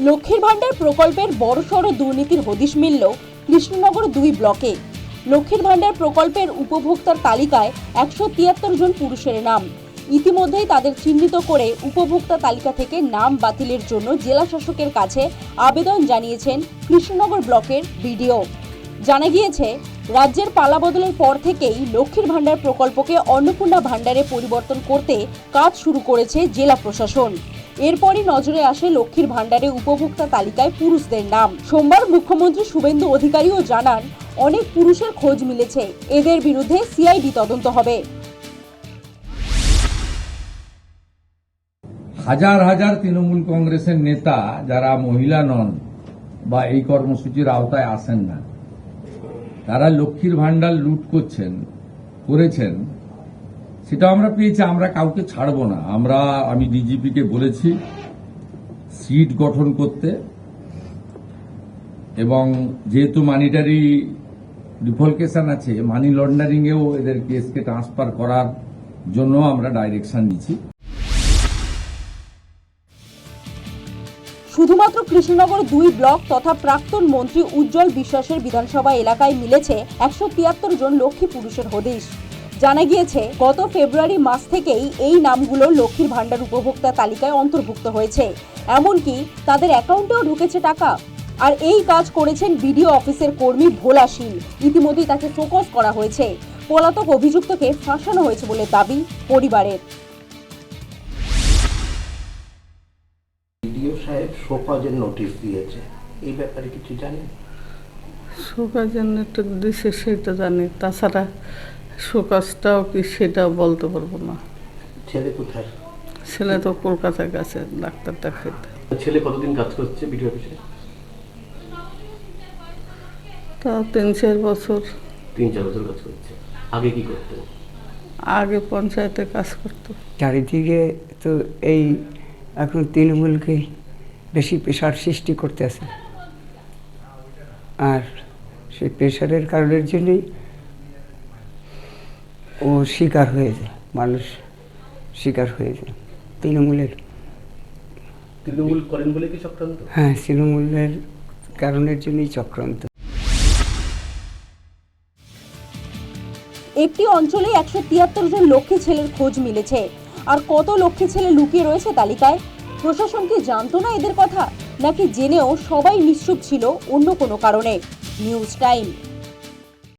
লক্ষ্মীর ভান্ডার প্রকল্পের বড়সড় দুর্নীতির হদিশ মিলল কৃষ্ণনগর 2 ব্লকে। লক্ষ্মীর ভান্ডার প্রকল্পের উপভোক্তার তালিকায় 173 জন পুরুষের নাম। ইতিমধ্যেই তাদের চিহ্নিত করে উপভোক্তা তালিকা থেকে নাম বাতিলের জন্য জেলা শাসকের কাছে আবেদন জানিয়েছেন কৃষ্ণনগর ব্লকের বিডিও। জানা গিয়েছে, রাজ্যের পালাবদলের পর থেকেই লক্ষ্মীর ভান্ডার প্রকল্পকে অন্নপূর্ণা ভান্ডারে পরিবর্তন করতে কাজ শুরু করেছে জেলা প্রশাসন। এরপরই নজরে আসে লক্ষ্মীর ভান্ডারে উপভোক্তা তালিকায় পুরুষদের নাম। সোমবার মুখ্যমন্ত্রী শুভেন্দু অধিকারীও জানান, অনেক পুরুষের খোঁজ মিলেছে, এদের বিরুদ্ধে সিআইডি তদন্ত হবে। হাজার হাজার তৃণমূল কংগ্রেসের নেতা যারা মহিলা নন বা এই কর্মসূচির আওতায় আসেন না, তারা লক্ষ্মীর ভান্ডার লুট করেছেন, সেটা আমরা পেয়েছি। আমরা কাউকে ছাড়বো না। আমি ডিজিপিকে বলেছি সিট গঠন করতে, এবং যেহেতু মানিটারি ডিফলকেশন আছে, মানি লন্ডারিং এও এদের কেসকে ট্রান্সফার করার জন্য আমরা ডাইরেকশন দিচ্ছি। শুধুমাত্র কৃষ্ণনগর 2 ব্লক তথা প্রাক্তন মন্ত্রী উজ্জ্বল বিশ্বাসের বিধানসভা এলাকায় মিলেছে 173 জন লক্ষ্মী পুরুষের হদিশ। জানা গিয়েছে, গত ফেব্রুয়ারি মাস থেকেই এই নামগুলো লক্ষ্মীর ভান্ডার উপভোক্তা তালিকায় অন্তর্ভুক্ত হয়েছে। এমনকি তাদের অ্যাকাউন্টেও ঢুকেছে টাকা। আর এই কাজ করেছেন বিডিও অফিসের কর্মী ভোলা শীল। ইতিমধ্যেই তাকে ফোকাস করা হয়েছে। পলাতক অভিযুক্তকে ফাঁসানো হয়েছে বলে দাবি পরিবারের। বিডিও সাহেব শোকজের নোটিশ দিয়েছে, এই ব্যাপারে কিছু জানেন? শোকজের নোটিশ দিয়েছে সেটা জানি, তাছাড়া শোকজটাও কি সেটাও বলতে পারবো না। ছেলে কোথায়? ছেলে তো কলকাতায় গেছে ডাক্তার দেখাইতে। ছেলে কতদিন কাজ করছে বিডিও অফিসে? তা 3-4 বছর। 3-4 বছর কাজ করছে। আগে কি করতো? আগে পঞ্চায়েতে কাজ করতো। চারিদিকে তো এই এখন তৃণমূলকে বেশি প্রেশার সৃষ্টি করতে আছে, আর সেই প্রেশারের কারণের জন্যই ও শিকার হয়ে যায়, মানুষ শিকার হয়ে যায় তৃণমূলের। তৃণমূল করেন বলে কি চক্রান্ত? হ্যাঁ, তৃণমূলের কারণের জন্যই চক্রান্ত। একটি অঞ্চলে 173 জন লক্ষ্মী ছেলের খোঁজ মিলেছে। আর কত লক্ষ্মী ছেলে লুকিয়ে রয়েছে তালিকায়? প্রশাসন কি জানতো না এদের কথা, নাকি জেনেও সবাই নিশ্চুপ ছিল অন্য কোনো কারণে? News time.